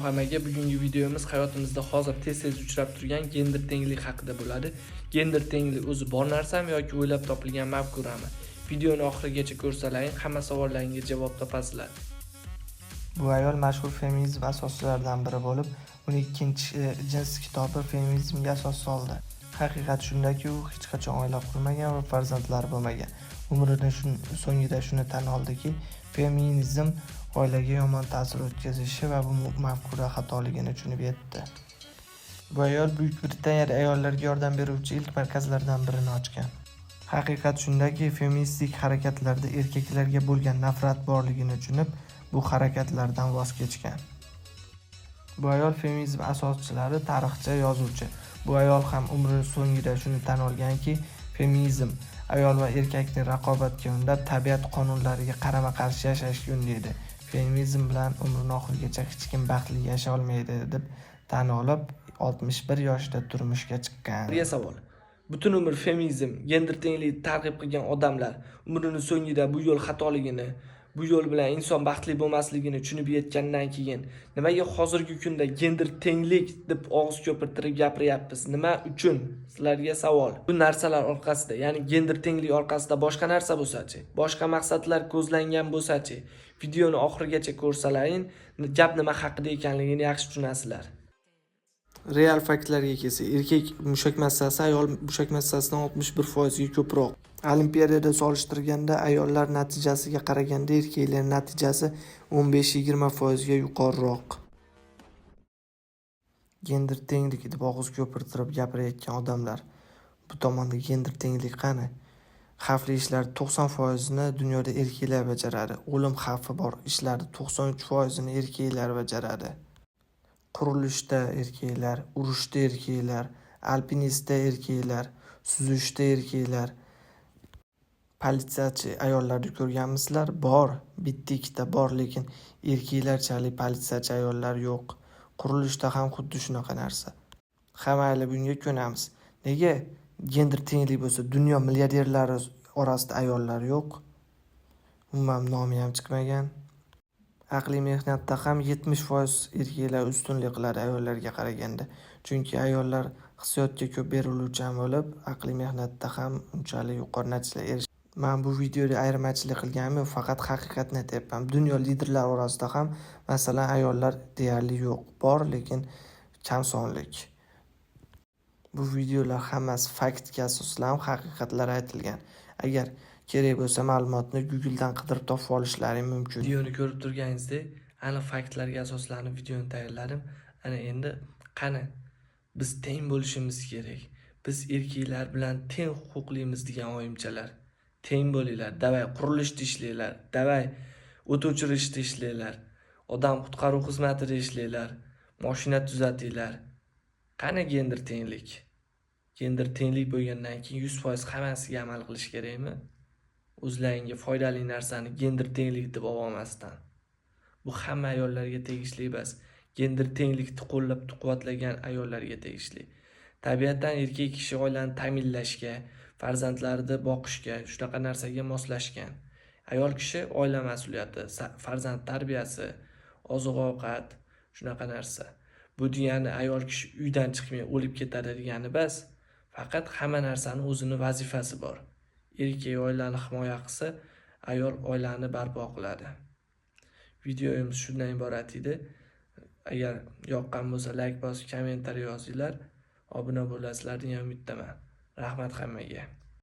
Hammaga bugungi videomiz hayotimizda hozir tez-tez uchrab turgan gender tenglik haqida bo'ladi. Gender tenglik o'zi bor narsami yoki o'ylab topilgan mafkurami? Videoni oxirigacha ko'rsalaring, hamma savollaringizga javob topasizlar. Bu ayol mashhur feminizm asoschilaridan biri bo'lib, uning ikkinchi jins kitobi feminizmga asos soldi. Haqiqat shundaki, u hech qachon oila qurmagan va farzandlari bo'lmagan. Umrining so'ngida shuni tan oldiki, feminizm oilaga yomon ta'sir o'tkazishi va bu mafkura xatoligini tushunib yetdi. Bu ayol Buyuk Britaniyada ayollarga yordam beruvchi ilk markazlardan birini ochgan. Haqiqat shundaki, feministik harakatlarda erkaklarga bo'lgan nafrat borligini tushunib, bu harakatlardan voz kechgan. Bu ayol feminizm asoschilari, tarixchi, yozuvchi. Bu ayol ham umri so'ngida shuni tan olganki, feminizm ayol va erkakni raqobatga undab, tabiat qonunlariga qarama-qarshi yashashga undaydi. Feminizm bilan umrining oxirigacha hech kim baxtli yashay olmaydi deb tan olib, 61 yoshida turmushga chiqqan. Savol. Butun umr feminizm, gender tenglikni targ'ib qilgan odamlar umrining so'ngida bu yo'l xatoligini, bu yo'l bilan inson baxtli bo'lmasligini tushunib yetgandan keyin nimaga hozirgi kunda gender tenglik deb og'iz ko'pirtirib gapiryapmiz? Nima uchun? Sizlarga savol. Bu narsalar orqasida, ya'ni gender tenglik orqasida boshqa narsa bo'lsa-chi, boshqa maqsadlar ko'zlangan bo'lsa-chi, videoni oxirigacha ko'rsalaring, gap nima haqida ekanligini yaxshi tushunasizlar. Real faktlarga kelsa, erkak mushak massasi ayol mushak massasidan 61% ga ko'proq. Olimpiadada solishtirganda ayollar natijasiga qaraganda erkaklar natijasi 15-20% ga yuqoriroq. Gender tenglik deb og'iz ko'pirtirib gapirayotgan odamlar, bu tomonda gender tenglik qani? Xavfli ishlar 90% ni dunyoda erkaklar bajaradi. O'lim xavfi bor ishlarni 93% ni erkaklar bajaradi. Qurilishda erkaklar, urushda erkaklar, alpinistda erkaklar, suzishda erkaklar, politsiyachi ayollarni ko'rganmisizlar? Bor, bitta-ikkita bor, lekin erkaklarchalik politsiyachi ayollar yo'q. Qurilishda ham xuddi shunaqa narsa. Hammaylar bunga ko'namiz. Nega gender tenglik bo'lsa, dunyo milliarderlari orasida ayollar yo'q? Umuman nomi ham chiqmagan. Aqliy mehnatda ham 70% erkaklar ustunlik qiladi ayollarga qaraganda. Chunki ayollar hissiyotga ko'p beriluvchan bo'lib, aqliy mehnatda ham unchalik yuqori natijalar erishadi. Men bu videoda ayirmachilik qilganim faqat haqiqatni aytyapman. Dunyo liderlari orasida ham masalan ayollar deyarli yo'q. Bor, lekin kam sonlik. Bu videolar hammasi faktga asoslanib, haqiqatlar aytilgan. Agar kerak bo'lsa ma'lumotni Google'dan qidirib topib olishlaring mumkin. Videoni ko'rib turganingizdek, aniq faktlarga asoslanib videoni tayyorladim. Ana endi qani biz teng bo'lishimiz kerak. Biz erkaklar bilan teng huquqlimiz degan oyimchalar. Teng bo'linglar, davay qurilishda ishlanglar, davay o't o'chirishda ishlanglar, odam qutqaruv xizmatida ishlanglar, mashina tuzatinglar. Qani gender tenglik? Gender tenglik bo'lgandan keyin 100% hammasiga amal qilish kerakmi? O'zlaringga foydali narsani gender tenglik deb olmasdan. Bu hamma ayollarga tegishli emas. Gender tenglikni qo'llab-quvvatlagan ayollarga tegishli. Tabiatan erkak kishi oilani ta'minlashga, farzandlarni boqishga, shunaqa narsaga moslashgan. Ayol kishi oila mas'uliyati, farzand tarbiyasi, oziq-ovqat, shunaqa narsa. Bu degani ayol kishi uydan chiqmay o'lib ketadi degani emas. Faqat hamma narsani o'zini vazifasi bor. Erkak oilani himoya qilsa, ayol oilani barpo qiladi. Videomiz shundan iborat edi. Agar yoqqan bo'lsa like bosib, kommentariy yozinglar. Obuna bo'lasizlar degan umiddaman. Rahmat hammaga.